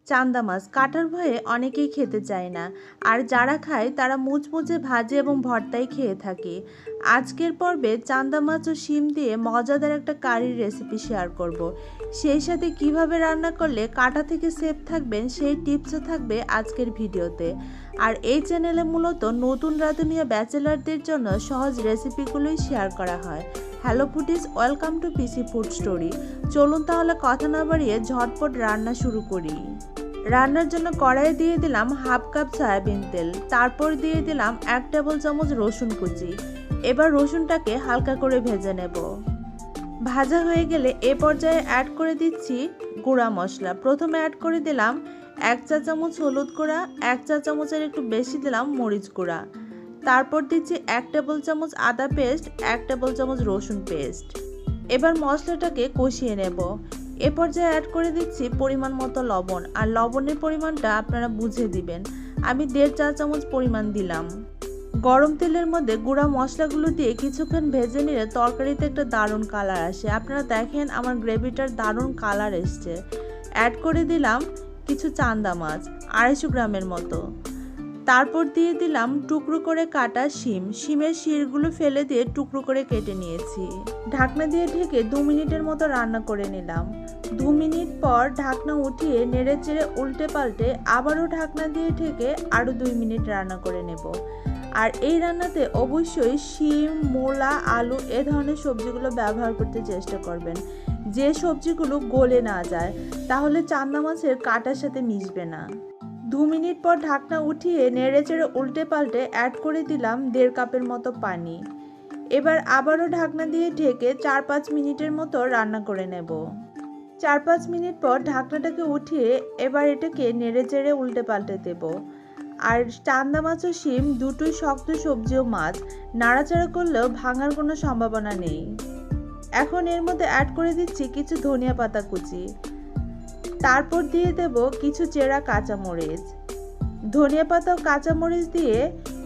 চান্দা মাছ কাটার ভয়ে অনেকেই খেতে চায় না, আর যারা খায় তারা মুচমুচে ভাজি এবং ভর্তাই খেয়ে থাকে। আজকের পর্বে চান্দা মাছ ও শিম দিয়ে মজাদার একটা কারির রেসিপি শেয়ার করব। সেই সাথে কিভাবে রান্না করলে কাটা থেকে সেফ থাকবেন সেই টিপসও থাকবে আজকের ভিডিওতে। আর এই চ্যানেলে মূলত নতুন রাঁধুনিয়া ব্যাচেলারদের জন্য সহজ রেসিপিগুলোই শেয়ার করা হয়। Hello foodies, welcome to PC food story. চলুন তাহলে কথা না বাড়িয়ে ঝটপট রান্না শুরু করি। রান্নার জন্য কড়াইয়ে দিয়ে দিলাম হাফ কাপ সয়াবিন তেল, তারপর দিয়ে দিলাম 1 টেবিল চামচ রসুন কুচি। এবার রসুনটাকে হালকা করে ভেজে নেব। ভাজা হয়ে গেলে এ পর্যায়ে অ্যাড করে দিচ্ছি গুঁড়া মশলা। প্রথমে অ্যাড করে দিলাম 1 চা চামচ হলুদ গুঁড়া, 1 চা চামচের একটু বেশি দিলাম মরিচ গুঁড়া। তারপর দিচ্ছি 1 টেবিল চামচ আদা পেস্ট, 1 টেবিল চামচ রসুন পেস্ট। এবার মশলাটাকে কষিয়ে নেব। এ পর্যায়ে অ্যাড করে দিচ্ছি পরিমাণ মতো লবণ, আর লবণের পরিমাণটা আপনারা বুঝে দিবেন। আমি 1.5 চা চামচ পরিমাণ দিলাম। গরম তেলের মধ্যে গুঁড়া মশলাগুলো দিয়ে কিছুক্ষণ ভেজে নিলে তরকারিতে একটা দারুণ কালার আসে। আপনারা দেখেন আমার গ্রেভিটার দারুণ কালার এসছে। অ্যাড করে দিলাম কিছু চান্দা মাছ, 250 গ্রামের মতো। তারপর দিয়ে দিলাম টুকরো করে কাটা শিম। শিমের শিরগুলো ফেলে দিয়ে টুকরো করে কেটে নিয়েছি। ঢাকনা দিয়ে ঢেকে 2 মিনিটের মতো রান্না করে নিলাম। 2 মিনিট পর ঢাকনা উঠিয়ে নেড়ে চেড়ে উল্টে পাল্টে আবারও ঢাকনা দিয়ে ঢেকে আরও 2 মিনিট রান্না করে নেব। আর এই রান্নাতে অবশ্যই শিম, মূলা, আলু এ ধরনের সবজিগুলো ব্যবহার করতে চেষ্টা করবেন। যে সবজিগুলো গলে না যায়, তাহলে চান্দা মাছের কাটার সাথে মিশবে না। 2 মিনিট পর ঢাকনা উঠিয়ে নেড়ে চেড়ে উল্টে পাল্টে অ্যাড করে দিলাম 1.5 কাপের মতো পানি। এবার আবারও ঢাকনা দিয়ে ঢেকে 4-5 মিনিটের মতো রান্না করে নেব। 4-5 মিনিট পর ঢাকনাটাকে উঠিয়ে এবার এটাকে নেড়ে চেড়ে উল্টে পাল্টে দেব। আর চান্দা মাছ ও শিম দুটোই শক্ত সবজি ও মাছ, নাড়াচাড়া করলেও ভাঙার কোনো সম্ভাবনা নেই। এখন এর মধ্যে অ্যাড করে দিচ্ছি কিছু ধনিয়া পাতা কুচি। তারপর দিয়ে দেব কিছু চেরা কাঁচামরিচ। ধনিয়া পাতা ও কাঁচামরিচ দিয়ে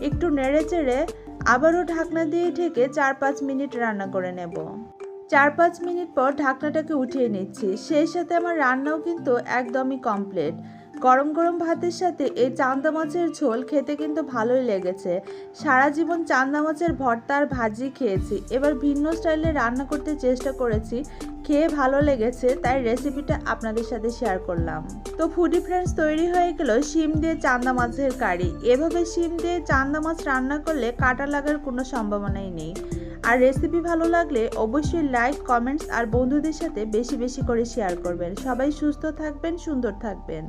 একটু নেড়ে চেড়ে আবারও ঢাকনা দিয়ে ঢেকে 4-5 মিনিট রান্না করে নেব। 4-5 মিনিট পর ঢাকনাটাকে উঠিয়ে নিচ্ছি। সেই সাথে আমার রান্নাও কিন্তু একদমই কমপ্লিট। গরম গরম ভাতের সাথে এই চান্দা মাছের ঝোল খেতে কিন্তু ভালোই লেগেছে। সারা জীবন চান্দা মাছের ভর্তা আর ভাজি খেয়েছি, এবার ভিন্ন স্টাইলে রান্না করতে চেষ্টা করেছি, খেয়ে ভালো লেগেছে, তাই রেসিপিটা আপনাদের সাথে শেয়ার করলাম। তো ফুডি ফ্রেন্ডস, তৈরি হয়ে গেল শিম দিয়ে চান্দা মাছের কারি। এভাবে শিম দিয়ে চান্দা মাছ রান্না করলে কাটা লাগার কোনো সম্ভাবনাই নেই। আর রেসিপি ভালো লাগলে অবশ্যই লাইক, কমেন্টস আর বন্ধুদের সাথে বেশি বেশি করে শেয়ার করবেন। সবাই সুস্থ থাকবেন, সুন্দর থাকবেন।